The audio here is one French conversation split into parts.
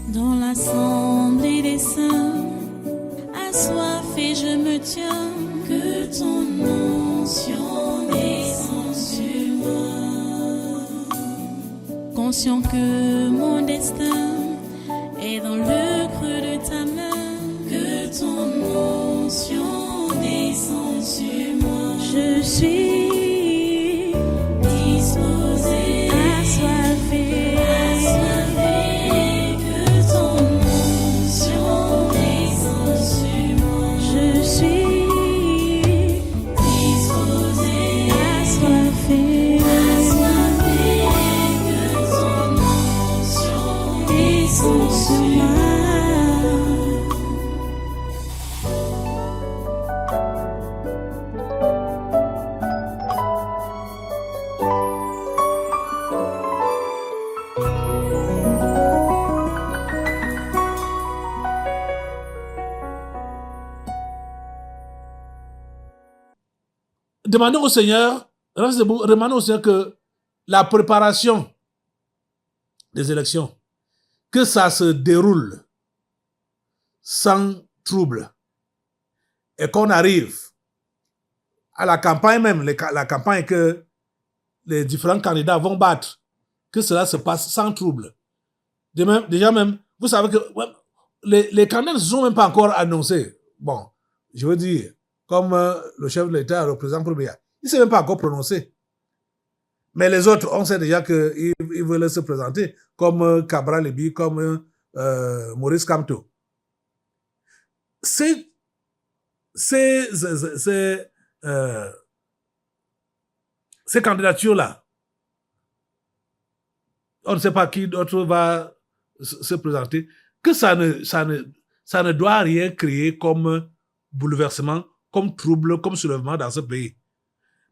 Dans l'assemblée des saints, assoiffé je me tiens, que ton onction descende sur moi. Conscient que mon destin est dans le creux de ta main, que ton onction descende sur moi. Je suis disposé, assoiffé, que ton onction descende sur moi. Je suis disposé, assoiffé, que ton onction descende sur moi. Demandez au Seigneur, demandez au Seigneur que la préparation des élections, que ça se déroule sans trouble et qu'on arrive à la campagne même, la campagne que les différents candidats vont battre, que cela se passe sans trouble. Déjà même, vous savez que les candidats ne se sont même pas encore annoncés. Bon, je veux dire, comme le chef de l'État, le président premier, il ne s'est même pas encore prononcé. Mais les autres, on sait déjà qu'ils veulent se présenter, comme Cabral Libi, comme Maurice Kamto. Ces candidatures-là, on ne sait pas qui d'autre va se présenter, que ça ne doit rien créer comme bouleversement, comme trouble, comme soulèvement dans ce pays.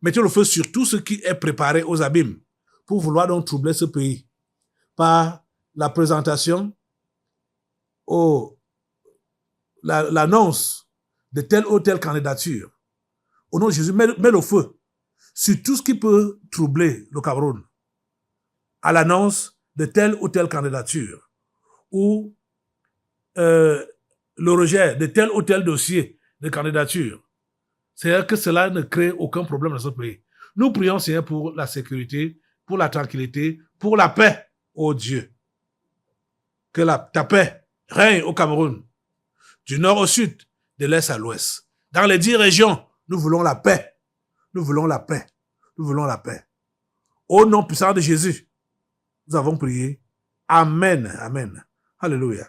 Mettez le feu sur tout ce qui est préparé aux abîmes pour vouloir donc troubler ce pays par la présentation l'annonce de telle ou telle candidature. Au nom de Jésus, mets le feu sur tout ce qui peut troubler le Cameroun à l'annonce de telle ou telle candidature ou le rejet de tel ou tel dossier de candidature. C'est-à-dire que cela ne crée aucun problème dans ce pays. Nous prions, Seigneur, pour la sécurité, pour la tranquillité, pour la paix, ô Dieu. Que ta paix règne au Cameroun, du nord au sud, de l'est à l'ouest. Dans les 10 régions, nous voulons la paix. Nous voulons la paix. Nous voulons la paix. Au nom puissant de Jésus, nous avons prié. Amen. Amen. Alléluia.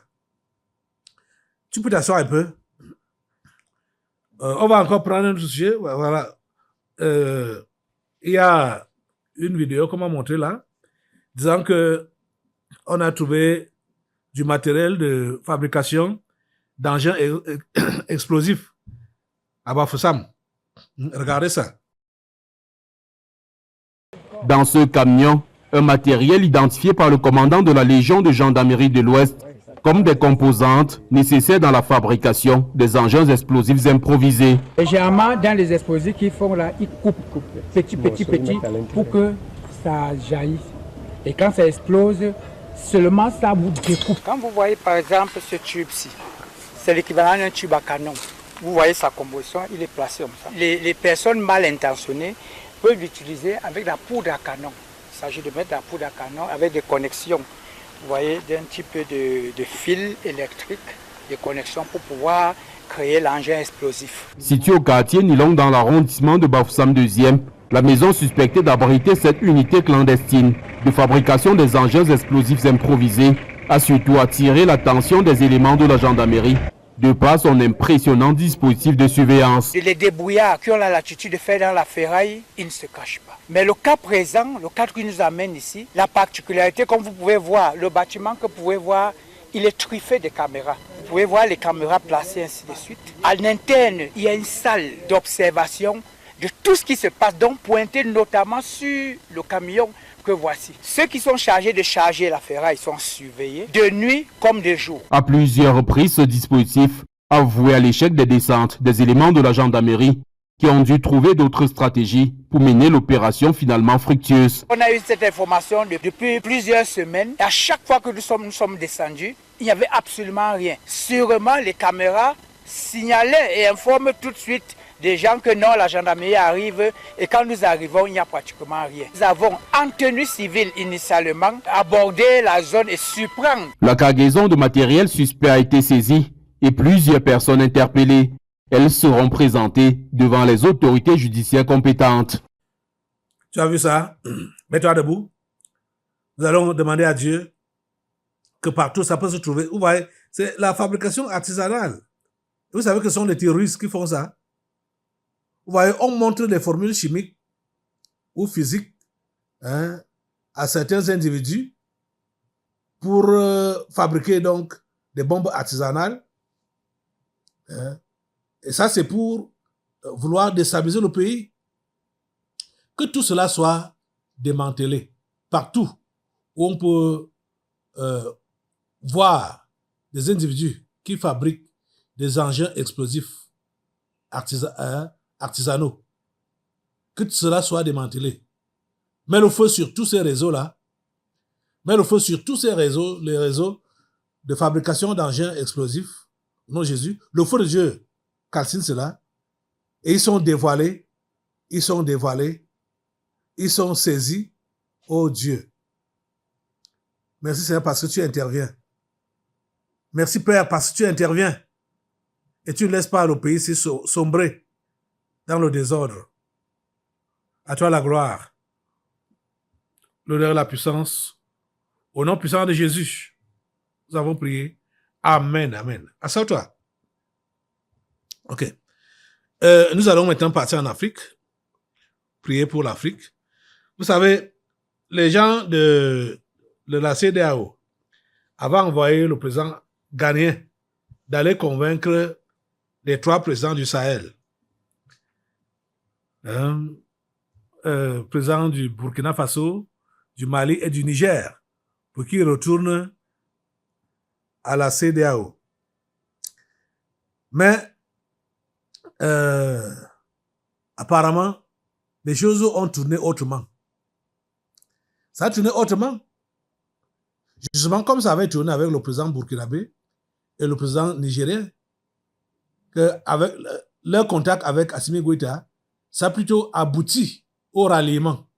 Tu peux t'asseoir un peu. On va encore prendre un sujet. Voilà. Il y a une vidéo qu'on m'a montrée là, disant que on a trouvé du matériel de fabrication d'engins explosifs à Bafoussam. Regardez ça. Dans ce camion, un matériel identifié par le commandant de la Légion de gendarmerie de l'Ouest comme des composantes nécessaires dans la fabrication des engins explosifs improvisés. Et généralement, dans les explosifs qu'ils font là, ils coupent petit, pour que ça jaillisse. Et quand ça explose, seulement ça vous découpe. Quand vous voyez par exemple ce tube-ci, c'est l'équivalent d'un tube à canon. Vous voyez sa composition, il est placé comme ça. Les personnes mal intentionnées peuvent l'utiliser avec la poudre à canon. Il s'agit de mettre la poudre à canon avec des connexions. Vous voyez, d'un type de fil électrique, des connexions pour pouvoir créer l'engin explosif. Située au quartier Nilong dans l'arrondissement de Bafoussam 2e, la maison suspectée d'abriter cette unité clandestine de fabrication des engins explosifs improvisés a surtout attiré l'attention des éléments de la gendarmerie de par son impressionnant dispositif de surveillance. Les débrouillards qui ont la latitude de faire dans la ferraille, ils ne se cachent pas. Mais le cas présent, le cadre qui nous amène ici, la particularité, comme vous pouvez voir, le bâtiment que vous pouvez voir, il est truffé de caméras. Vous pouvez voir les caméras placées ainsi de suite. À l'interne, il y a une salle d'observation de tout ce qui se passe, donc pointé notamment sur le camion que voici. Ceux qui sont chargés de charger la ferraille sont surveillés de nuit comme de jour. À plusieurs reprises, ce dispositif a voué à l'échec des descentes des éléments de la gendarmerie qui ont dû trouver d'autres stratégies pour mener l'opération finalement fructueuse. On a eu cette information depuis plusieurs semaines. Et à chaque fois que nous sommes descendus, il n'y avait absolument rien. Sûrement, les caméras signalaient et informent tout de suite des gens que non, la gendarmerie arrive. Et quand nous arrivons, il n'y a pratiquement rien. Nous avons, en tenue civile initialement, abordé la zone et surprendre. La cargaison de matériel suspect a été saisie et plusieurs personnes interpellées. Elles seront présentées devant les autorités judiciaires compétentes. Tu as vu ça? Mets-toi debout. Nous allons demander à Dieu que partout ça peut se trouver. Vous voyez, c'est la fabrication artisanale. Vous savez que ce sont les terroristes qui font ça. Vous voyez, on montre des formules chimiques ou physiques à certains individus pour fabriquer donc des bombes artisanales. Et ça, c'est pour vouloir déstabiliser le pays. Que tout cela soit démantelé partout où on peut voir des individus qui fabriquent des engins explosifs artisanaux. Que cela soit démantelé. Mets le feu sur tous ces réseaux-là. Mets le feu sur tous ces réseaux, les réseaux de fabrication d'engins explosifs. Au nom de Jésus, le feu de Dieu calcine cela. Et ils sont dévoilés. Ils sont dévoilés. Ils sont saisis. Oh Dieu. Merci Seigneur parce que tu interviens. Merci Père parce que tu interviens. Et tu ne laisses pas le pays sombrer dans le désordre. À toi la gloire, l'honneur et la puissance. Au nom puissant de Jésus, nous avons prié. Amen, amen. Assois-toi. Ok. Nous allons maintenant partir en Afrique. Prier pour l'Afrique. Vous savez, les gens de la CEDEAO avaient envoyé le président ghanéen d'aller convaincre les 3 présidents du Sahel. Président du Burkina Faso, du Mali et du Niger, pour qu'ils retournent à la CEDEAO. Mais apparemment, les choses ont tourné autrement. Ça a tourné autrement. Justement, comme ça avait tourné avec le président burkinabé et le président nigérien, qu'avec leur contact avec Assimi Goïta, ça a plutôt abouti au ralliement.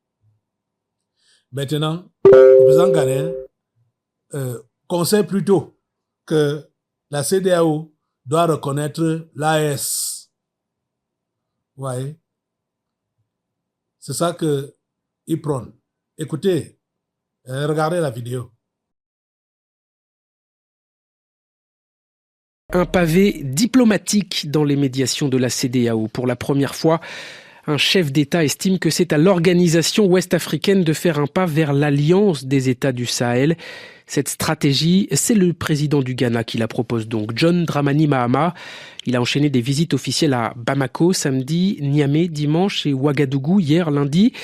Maintenant, le président ghanéen conseille plutôt que la CEDEAO doit reconnaître l'AES. Vous voyez? C'est ça qu'il prône. Écoutez, regardez la vidéo. Un pavé diplomatique dans les médiations de la CEDEAO. Pour la première fois, un chef d'État estime que c'est à l'organisation ouest-africaine de faire un pas vers l'alliance des États du Sahel. Cette stratégie, c'est le président du Ghana qui la propose donc, John Dramani Mahama. Il a enchaîné des visites officielles à Bamako samedi, Niamey dimanche et Ouagadougou hier lundi.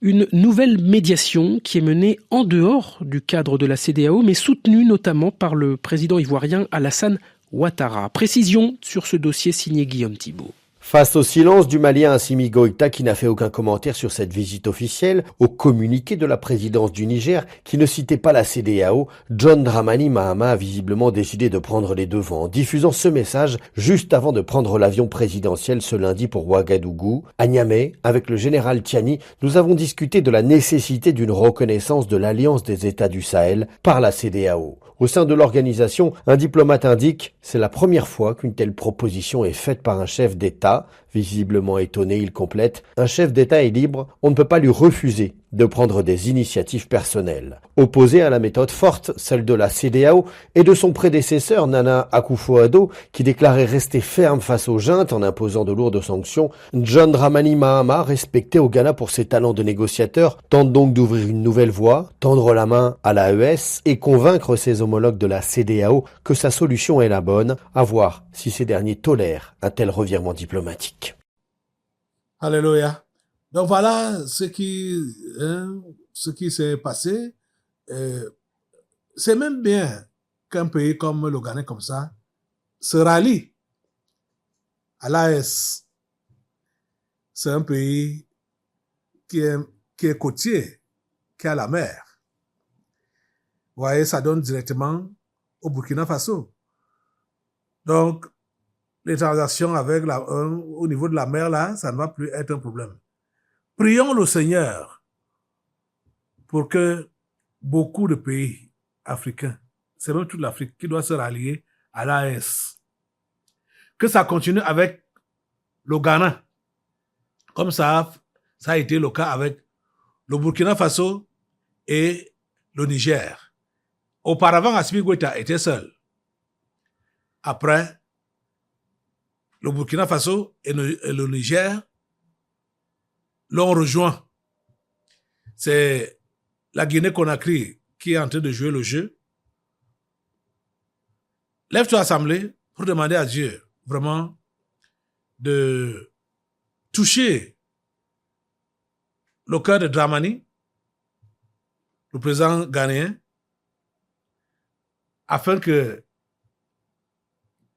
Une nouvelle médiation qui est menée en dehors du cadre de la CEDEAO, mais soutenue notamment par le président ivoirien Alassane Ouattara. Précision sur ce dossier signé Guillaume Thibault. Face au silence du Malien Assimi Goïta qui n'a fait aucun commentaire sur cette visite officielle, au communiqué de la présidence du Niger qui ne citait pas la CEDEAO, John Dramani Mahama a visiblement décidé de prendre les devants en diffusant ce message juste avant de prendre l'avion présidentiel ce lundi pour Ouagadougou. À Niamey, avec le général Tiani, nous avons discuté de la nécessité d'une reconnaissance de l'Alliance des États du Sahel par la CEDEAO. Au sein de l'organisation, un diplomate indique « C'est la première fois qu'une telle proposition est faite par un chef d'État ». Visiblement étonné, il complète « Un chef d'État est libre, on ne peut pas lui refuser de prendre des initiatives personnelles ». Opposé à la méthode forte, celle de la CEDEAO et de son prédécesseur Nana Akufo-Addo, qui déclarait rester ferme face aux juntes en imposant de lourdes sanctions, John Dramani Mahama, respecté au Ghana pour ses talents de négociateur, tente donc d'ouvrir une nouvelle voie, tendre la main à l'AES et convaincre ses homologues de la CEDEAO que sa solution est la bonne, à voir si ces derniers tolèrent un tel revirement diplomatique. Alléluia. Donc voilà ce qui s'est passé. C'est même bien qu'un pays comme le Ghana, comme ça, se rallie à l'AES. c'est un pays qui est côtier, qui a la mer. Vous voyez, ça donne directement au Burkina Faso. Donc, les transactions avec au niveau de la mer, là, ça ne va plus être un problème. Prions le Seigneur pour que beaucoup de pays africains, c'est même toute l'Afrique qui doit se rallier à l'AES. Que ça continue avec le Ghana, comme ça a été le cas avec le Burkina Faso et le Niger. Auparavant, Assimi Goïta était seul. Après, le Burkina Faso et le Niger l'ont rejoint. C'est la Guinée-Conakry qui est en train de jouer le jeu. Lève-toi assemblée pour demander à Dieu vraiment de toucher le cœur de Dramani, le président ghanéen, afin qu'il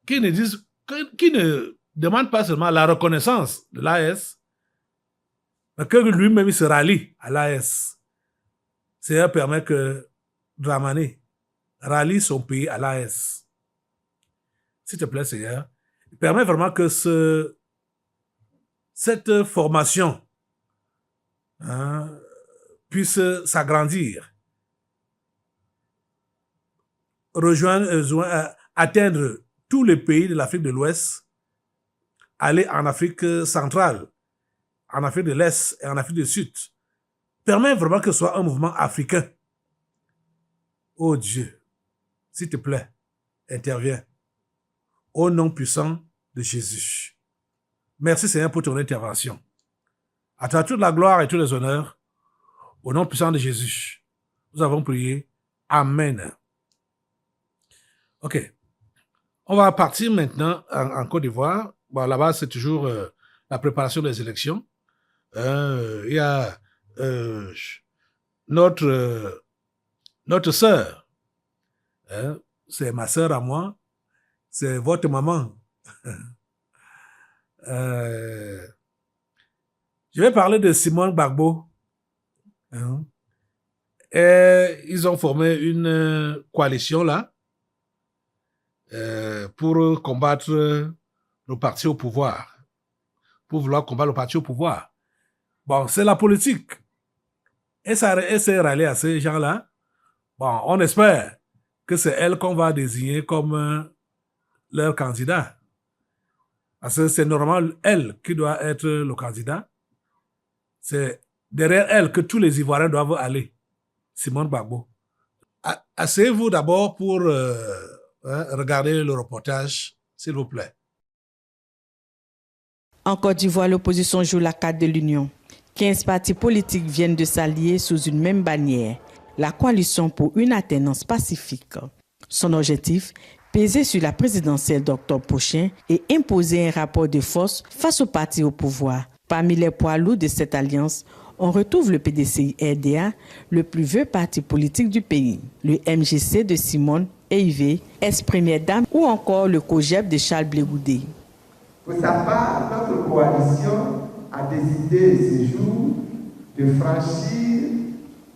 ne demande pas seulement la reconnaissance de l'AES, mais que lui-même se rallie à l'AES. Seigneur permet que Dramani rallie son pays à l'AES. S'il te plaît, Seigneur, permet vraiment que cette formation puisse s'agrandir, atteindre tous les pays de l'Afrique de l'Ouest, aller en Afrique centrale, en Afrique de l'Est et en Afrique du Sud. Permet vraiment que ce soit un mouvement africain. Oh Dieu, s'il te plaît, interviens. Au nom puissant de Jésus. Merci Seigneur pour ton intervention. À toi toute la gloire et tous les honneurs. Au nom puissant de Jésus. Nous avons prié. Amen. Ok. On va partir maintenant en Côte d'Ivoire. Bon, là-bas, c'est toujours la préparation des élections. Il y a notre sœur. C'est ma sœur à moi. C'est votre maman. Je vais parler de Simone Gbagbo. Et ils ont formé une coalition là pour combattre le parti au pouvoir. Pour vouloir combattre le parti au pouvoir. Bon, c'est la politique. Et ça s'est rallié à ces gens-là. Bon, on espère que c'est elle qu'on va désigner comme leur candidat. Parce que c'est normal, elle qui doit être le candidat. C'est derrière elle que tous les Ivoiriens doivent aller. Simone Gbagbo. Asseyez-vous d'abord pour regarder le reportage, s'il vous plaît. En Côte d'Ivoire, l'opposition joue la carte de l'union. 15 partis politiques viennent de s'allier sous une même bannière, la coalition pour une alternance pacifique. Son objectif, peser sur la présidentielle d'octobre prochain et imposer un rapport de force face au parti au pouvoir. Parmi les poids lourds de cette alliance, on retrouve le PDCI-RDA, le plus vieux parti politique du pays, le MGC de Simone Eïvé, ex-première dame, ou encore le COJEP de Charles Blé Goudé. Pour sa part, notre coalition a décidé ce jour de franchir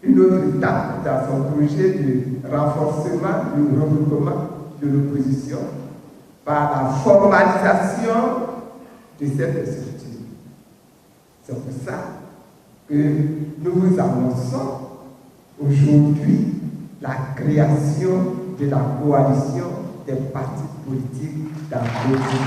une autre étape dans son projet de renforcement du regroupement de l'opposition par la formalisation de cette structure. C'est pour ça que nous vous annonçons aujourd'hui la création de la coalition des partis politiques dans l'opposition.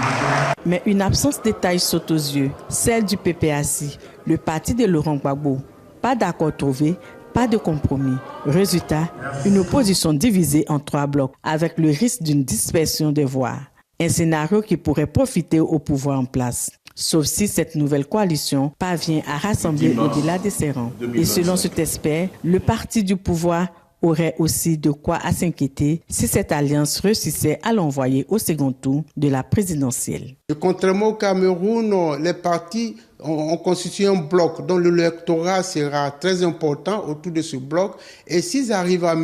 Mais une absence de détail saute aux yeux, celle du PPAC, le parti de Laurent Gbagbo. Pas d'accord trouvé, pas de compromis. Résultat, une opposition divisée en 3 blocs avec le risque d'une dispersion des voix. Un scénario qui pourrait profiter au pouvoir en place. Sauf si cette nouvelle coalition parvient à rassembler au-delà de ses rangs. Et selon cet expert, le parti du pouvoir aurait aussi de quoi à s'inquiéter si cette alliance réussissait à l'envoyer au second tour de la présidentielle. Et contrairement au Cameroun, les partis ont constitué un bloc dont l'électorat sera très important autour de ce bloc. Et s'ils arrivent à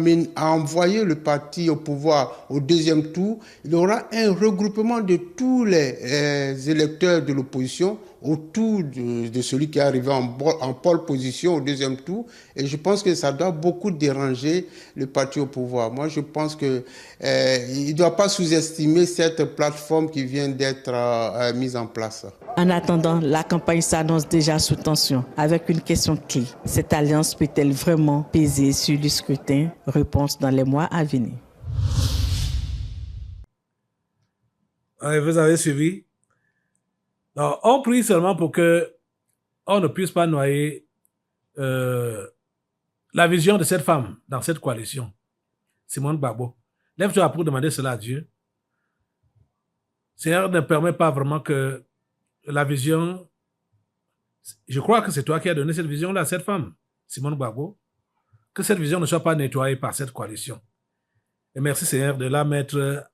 envoyer le parti au pouvoir au deuxième tour, il y aura un regroupement de tous les électeurs de l'opposition autour de celui qui est arrivé en pole position au deuxième tour. Et je pense que ça doit beaucoup déranger le parti au pouvoir. Moi, je pense qu'il ne doit pas sous-estimer cette plateforme qui vient d'être mise en place. En attendant, la campagne s'annonce déjà sous tension avec une question clé. Cette alliance peut-elle vraiment peser sur le scrutin? Réponse dans les mois à venir. Vous avez suivi. Alors, on prie seulement pour que on ne puisse pas noyer la vision de cette femme dans cette coalition. Simone Gbagbo. Lève-toi pour demander cela à Dieu. Seigneur, ne permet pas vraiment que la vision... Je crois que c'est toi qui as donné cette vision-là à cette femme, Simone Gbagbo. Que cette vision ne soit pas nettoyée par cette coalition. Et merci Seigneur de la mettre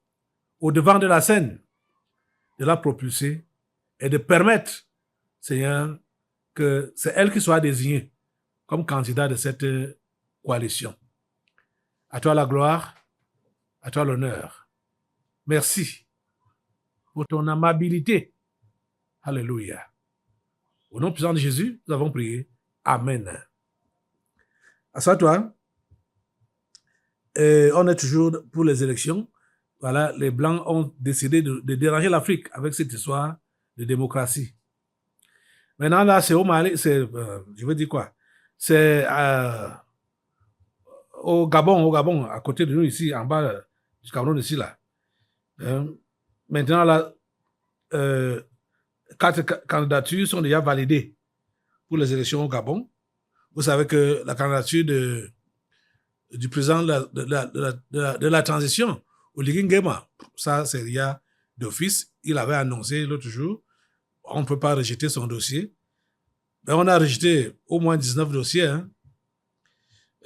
au devant de la scène, de la propulser et de permettre, Seigneur, que c'est elle qui soit désignée comme candidat de cette coalition. À toi la gloire, à toi l'honneur. Merci pour ton amabilité. Alléluia. Au nom puissant de Jésus, nous avons prié. Amen. Assois-toi. On est toujours pour les élections. Voilà, les Blancs ont décidé de déranger l'Afrique avec cette histoire de démocratie. Maintenant, là, c'est au Mali, je veux dire quoi? C'est au Gabon, à côté de nous ici, en bas du Cameroun ici, là. Maintenant, là, 4 candidatures sont déjà validées pour les élections au Gabon. Vous savez que la candidature du président de la transition, Oligui Nguema, ça, c'est il y a d'office. Il avait annoncé l'autre jour, on ne peut pas rejeter son dossier. Mais on a rejeté au moins 19 dossiers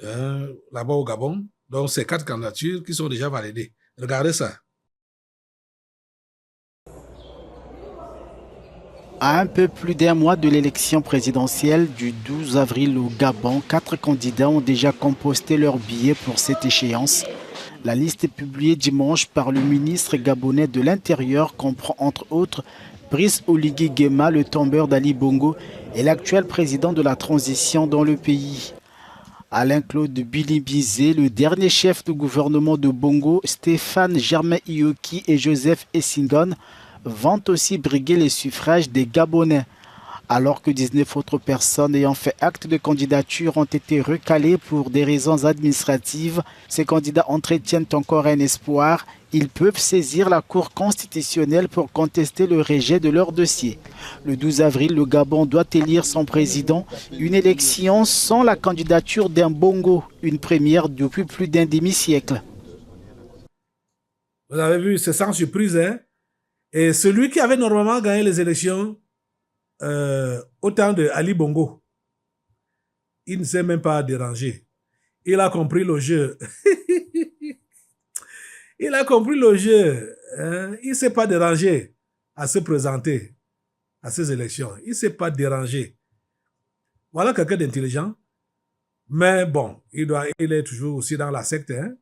là-bas au Gabon. Donc, c'est 4 candidatures qui sont déjà validées. Regardez ça. À un peu plus d'un mois de l'élection présidentielle du 12 avril au Gabon, 4 candidats ont déjà composté leur billet pour cette échéance. La liste publiée dimanche par le ministre gabonais de l'Intérieur comprend entre autres Brice Oligui Nguema, le tombeur d'Ali Bongo, et l'actuel président de la transition dans le pays. Alain-Claude Billy-Bizet, le dernier chef de gouvernement de Bongo, Stéphane Germain Ioki et Joseph Essingon vont aussi briguer les suffrages des Gabonais. Alors que 19 autres personnes ayant fait acte de candidature ont été recalées pour des raisons administratives, ces candidats entretiennent encore un espoir. Ils peuvent saisir la Cour constitutionnelle pour contester le rejet de leur dossier. Le 12 avril, le Gabon doit élire son président. Une élection sans la candidature d'un Bongo, une première depuis plus d'un demi-siècle. Vous avez vu, c'est sans surprise, hein? Et celui qui avait normalement gagné les élections au temps de Ali Bongo, il ne s'est même pas dérangé. Il a compris le jeu. Il a compris le jeu. Hein? Il ne s'est pas dérangé à se présenter à ces élections. Il ne s'est pas dérangé. Voilà quelqu'un d'intelligent. Mais bon, il est toujours aussi dans la secte. Hein?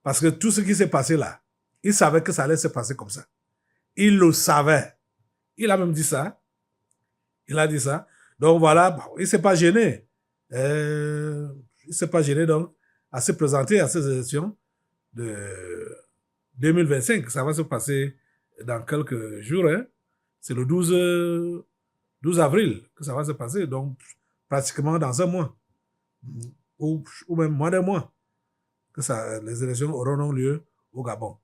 Parce que tout ce qui s'est passé là, il savait que ça allait se passer comme ça. Il le savait. Il a même dit ça. Il a dit ça. Donc voilà, bon, il ne s'est pas gêné. Il ne s'est pas gêné donc à se présenter à ces élections de 2025. Ça va se passer dans quelques jours. Hein. C'est le 12 avril que ça va se passer. Donc pratiquement dans un mois. Ou même moins d'un mois. Que les élections auront lieu au Gabon.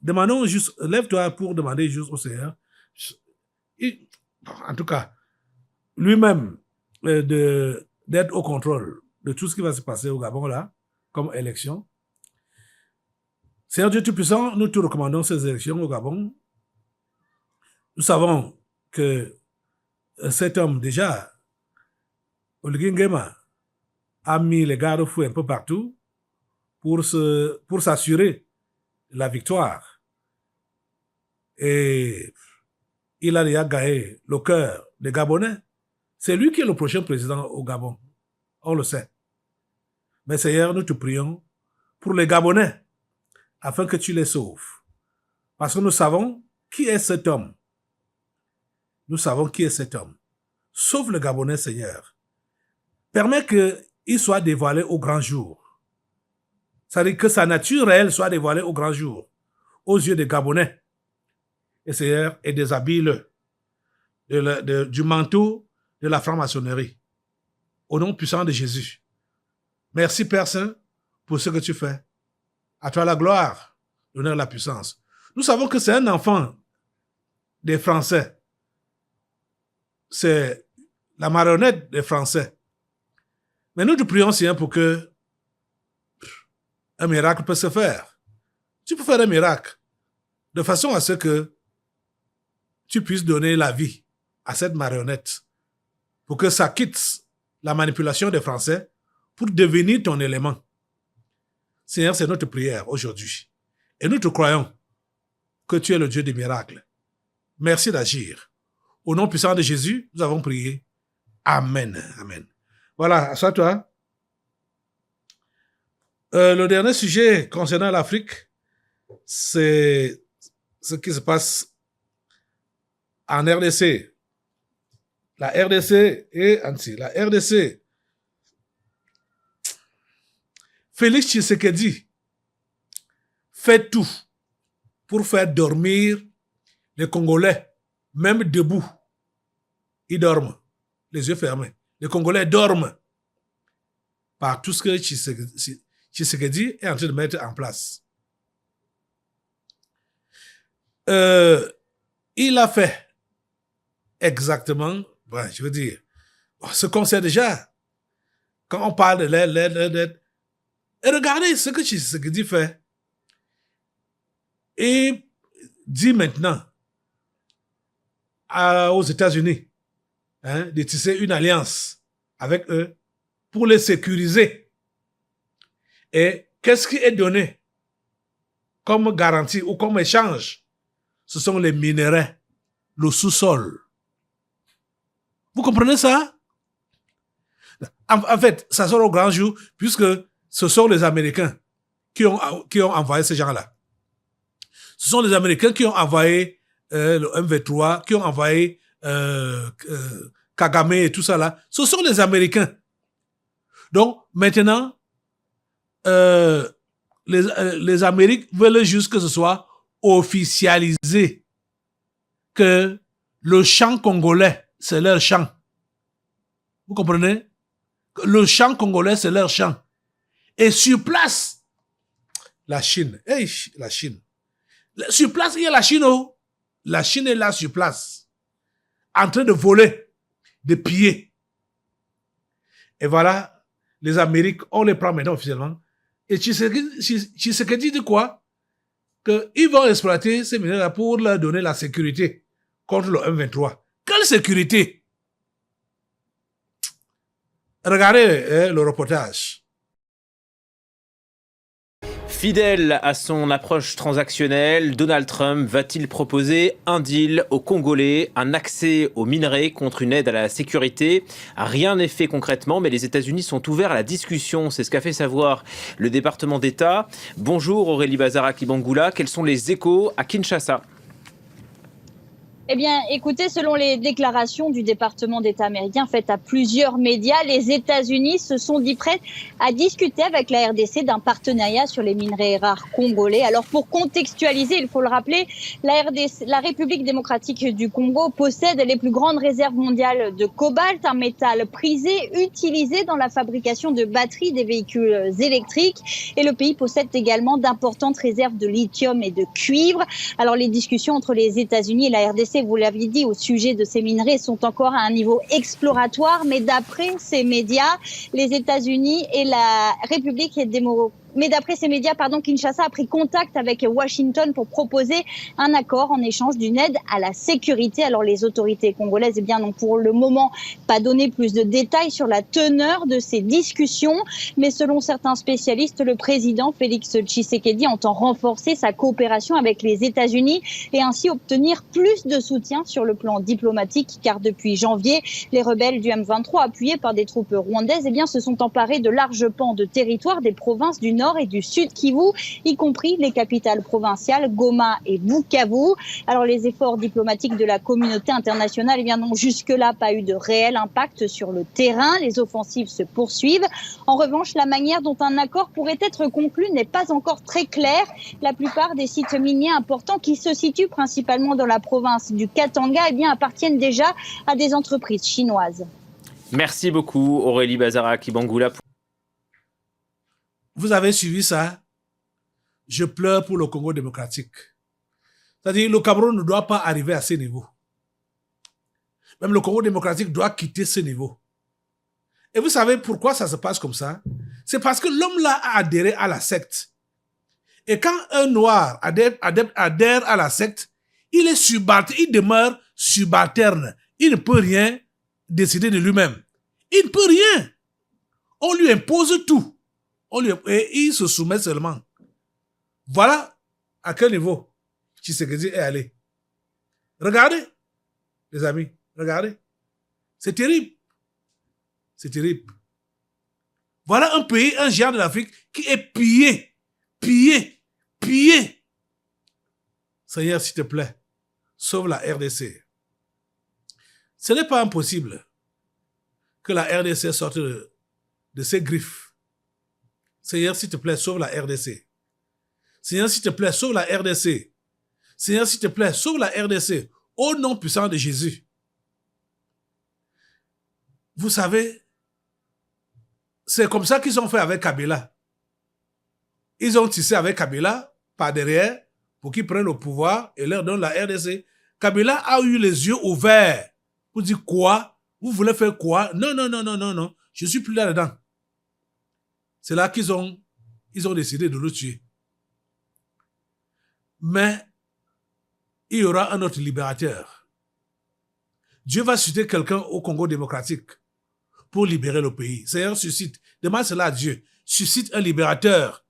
Demandons juste, lève-toi pour demander juste au Seigneur. En tout cas, lui-même, d'être au contrôle de tout ce qui va se passer au Gabon, là, comme élection. Seigneur Dieu Tout-Puissant, nous te recommandons ces élections au Gabon. Nous savons que cet homme, déjà, Oligui Nguema, a mis les garde-fous un peu partout pour s'assurer la victoire. Et il a déjà gagné le cœur des Gabonais. C'est lui qui est le prochain président au Gabon. On le sait. Mais Seigneur, nous te prions pour les Gabonais, afin que tu les sauves. Parce que nous savons qui est cet homme. nous savons qui est cet homme. Sauve le Gabonais, Seigneur. Permets qu'il soit dévoilé au grand jour. C'est-à-dire que sa nature réelle soit dévoilée au grand jour, aux yeux des Gabonais. Et Seigneur, et déshabille-le du manteau de la franc-maçonnerie. Au nom puissant de Jésus. Merci, Père Saint, pour ce que tu fais. À toi la gloire, l'honneur et la puissance. Nous savons que c'est un enfant des Français. C'est la marionnette des Français. Mais nous te prions, Seigneur, pour que un miracle puisse se faire. Tu peux faire un miracle de façon à ce que tu puisses donner la vie à cette marionnette pour que ça quitte la manipulation des Français pour devenir ton élément. Seigneur, c'est notre prière aujourd'hui. Et nous te croyons que tu es le Dieu des miracles. Merci d'agir. Au nom puissant de Jésus, nous avons prié. Amen. Amen. Voilà, assois-toi. Le dernier sujet concernant l'Afrique, c'est ce qui se passe en RDC. La RDC et Anti. La RDC. Félix Tshisekedi fait tout pour faire dormir les Congolais, même debout. Ils dorment, les yeux fermés. Les Congolais dorment par tout ce que Tshisekedi est en train de mettre en place. Il a fait exactement, je veux dire, ce qu'on sait déjà. Quand on parle de l'aide, et regardez ce que Tshisekedi fait. Et dit maintenant aux États-Unis de tisser une alliance avec eux pour les sécuriser. Et qu'est-ce qui est donné comme garantie ou comme échange? Ce sont les minéraux, le sous-sol. Vous comprenez ça? En fait, ça sort au grand jour puisque ce sont les Américains qui ont envoyé ces gens-là. Ce sont les Américains qui ont envoyé le MV3, qui ont envoyé Kagame et tout ça là. Ce sont les Américains. Donc, maintenant, les Amériques veulent juste que ce soit officialisé que le chant congolais, c'est leur chant. Vous comprenez? Le chant congolais, c'est leur chant. Et sur place, la Chine, la Chine. Sur place, il y a la Chine, oh. La Chine est là sur place, en train de voler, de piller. Et voilà, les Amériques, on les prend maintenant officiellement. Et Tshisekedi dit quoi? Qu'ils vont exploiter ces minéraux pour leur donner la sécurité contre le M23. Quelle sécurité? Regardez le reportage. Fidèle à son approche transactionnelle, Donald Trump va-t-il proposer un deal aux Congolais, un accès aux minerais contre une aide à la sécurité? Rien n'est fait concrètement, mais les États-Unis sont ouverts à la discussion. C'est ce qu'a fait savoir le département d'État. Bonjour Aurélie Bazaraki-Bangoula, quels sont les échos à Kinshasa? Eh bien, écoutez, selon les déclarations du département d'État américain faites à plusieurs médias, les États-Unis se sont dit prêts à discuter avec la RDC d'un partenariat sur les minerais rares congolais. Alors, pour contextualiser, il faut le rappeler, la République démocratique du Congo possède les plus grandes réserves mondiales de cobalt, un métal prisé utilisé dans la fabrication de batteries des véhicules électriques. Et le pays possède également d'importantes réserves de lithium et de cuivre. Alors, les discussions entre les États-Unis et la RDC, vous l'aviez dit, au sujet de ces minerais sont encore à un niveau exploratoire, mais d'après ces médias, les États-Unis et la République démocratique. Mais d'après ces médias, Kinshasa a pris contact avec Washington pour proposer un accord en échange d'une aide à la sécurité. Alors les autorités congolaises, n'ont pour le moment pas donné plus de détails sur la teneur de ces discussions. Mais selon certains spécialistes, le président Félix Tshisekedi entend renforcer sa coopération avec les États-Unis et ainsi obtenir plus de soutien sur le plan diplomatique. Car depuis janvier, les rebelles du M23, appuyés par des troupes rwandaises, se sont emparés de larges pans de territoire des provinces du Nord et du Sud Kivu, y compris les capitales provinciales Goma et Bukavu. Alors les efforts diplomatiques de la communauté internationale n'ont jusque-là pas eu de réel impact sur le terrain. Les offensives se poursuivent. En revanche, la manière dont un accord pourrait être conclu n'est pas encore très claire. La plupart des sites miniers importants qui se situent principalement dans la province du Katanga appartiennent déjà à des entreprises chinoises. Merci beaucoup Aurélie Bazara-Kibangula. Vous avez suivi ça? Je pleure pour le Congo démocratique. C'est-à-dire le Cameroun ne doit pas arriver à ce niveau. Même le Congo démocratique doit quitter ce niveau. Et vous savez pourquoi ça se passe comme ça? C'est parce que l'homme-là a adhéré à la secte. Et quand un noir adhère à la secte, il est subalterne, il demeure subalterne. Il ne peut rien décider de lui-même. Il ne peut rien. On lui impose tout. Et il se soumet seulement. Voilà à quel niveau Tshisekedi est allé. Regardez, les amis, regardez. C'est terrible. C'est terrible. Voilà un pays, un géant de l'Afrique qui est pillé. Seigneur, s'il te plaît, sauve la RDC. Ce n'est pas impossible que la RDC sorte de ses griffes. Seigneur, s'il te plaît, sauve la RDC. Seigneur, s'il te plaît, sauve la RDC. Seigneur, s'il te plaît, sauve la RDC. Au nom puissant de Jésus. Vous savez, c'est comme ça qu'ils ont fait avec Kabila. Ils ont tissé avec Kabila par derrière pour qu'ils prennent le pouvoir et leur donnent la RDC. Kabila a eu les yeux ouverts pour dire quoi? Vous voulez faire quoi? Non. Je suis plus là-dedans. C'est là qu'ils ont décidé de le tuer. Mais il y aura un autre libérateur. Dieu va susciter quelqu'un au Congo démocratique pour libérer le pays. Seigneur, suscite. Demande cela à Dieu. Suscite un libérateur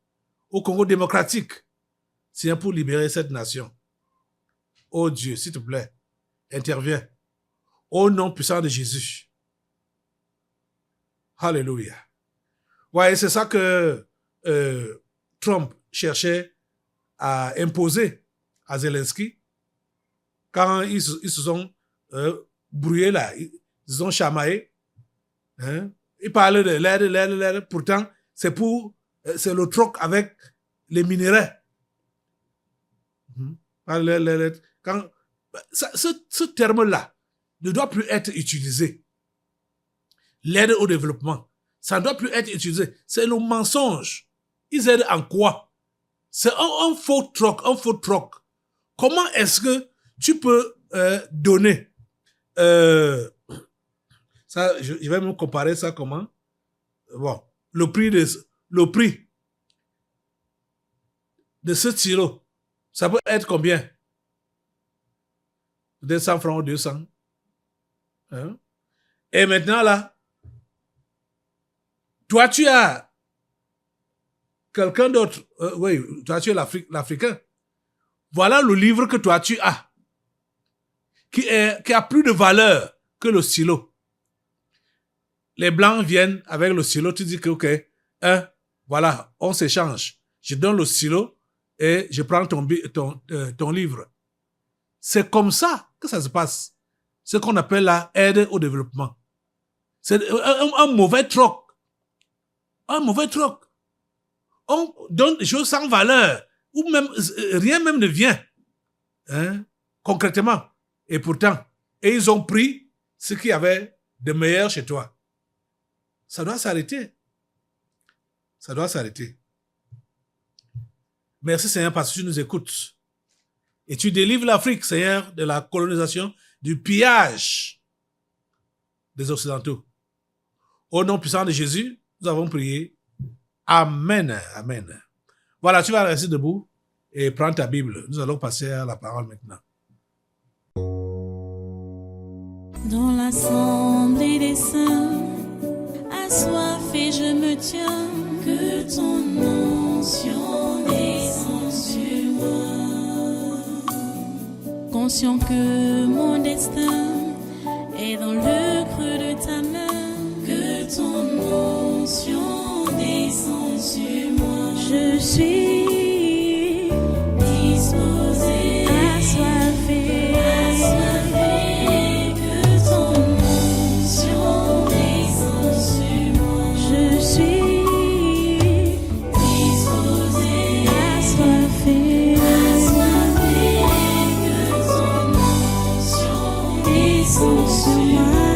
au Congo démocratique. Seigneur, pour libérer cette nation. Oh Dieu, s'il te plaît, interviens. Au nom puissant de Jésus. Alléluia. Ouais, c'est ça que Trump cherchait à imposer à Zelensky quand ils se sont brouillés là, ils ont chamaillé. Hein? Ils parlaient de l'aide, pourtant c'est le troc avec les minéraux. Quand, ce terme-là ne doit plus être utilisé. L'aide au développement, ça ne doit plus être utilisé. C'est le mensonge. Ils aident en quoi? C'est un faux troc, Comment est-ce que tu peux donner ça, je vais me comparer ça comment? Bon, le prix de ce stylo, ça peut être combien? 200 francs ou 200. Hein? Et maintenant là, toi tu as quelqu'un d'autre, oui, toi tu es l'Africain. Voilà le livre que toi tu as, qui a plus de valeur que le stylo. Les Blancs viennent avec le stylo, tu dis que ok, voilà, on s'échange. Je donne le stylo et je prends ton livre. C'est comme ça que ça se passe. Ce qu'on appelle la aide au développement. C'est un mauvais troc. Un mauvais troc. On donne des choses sans valeur, ou même rien même ne vient, hein, concrètement. Et pourtant, ils ont pris ce qu'il y avait de meilleur chez toi. Ça doit s'arrêter. Ça doit s'arrêter. Merci Seigneur parce que tu nous écoutes. Et tu délivres l'Afrique, Seigneur, de la colonisation, du pillage des Occidentaux. Au nom puissant de Jésus, nous avons prié. Amen. Amen. Voilà, tu vas rester debout et prendre ta Bible. Nous allons passer à la parole maintenant. Dans l'assemblée des saints, assoiffé je me tiens, que ton onction descende sur moi. Conscient que mon destin est dans le creux de ta main, que ton onction descende sur moi. Je suis disposée, assoiffée, que ton onction descende sur moi. Je suis disposée, assoiffée, que ton onction descende sur moi.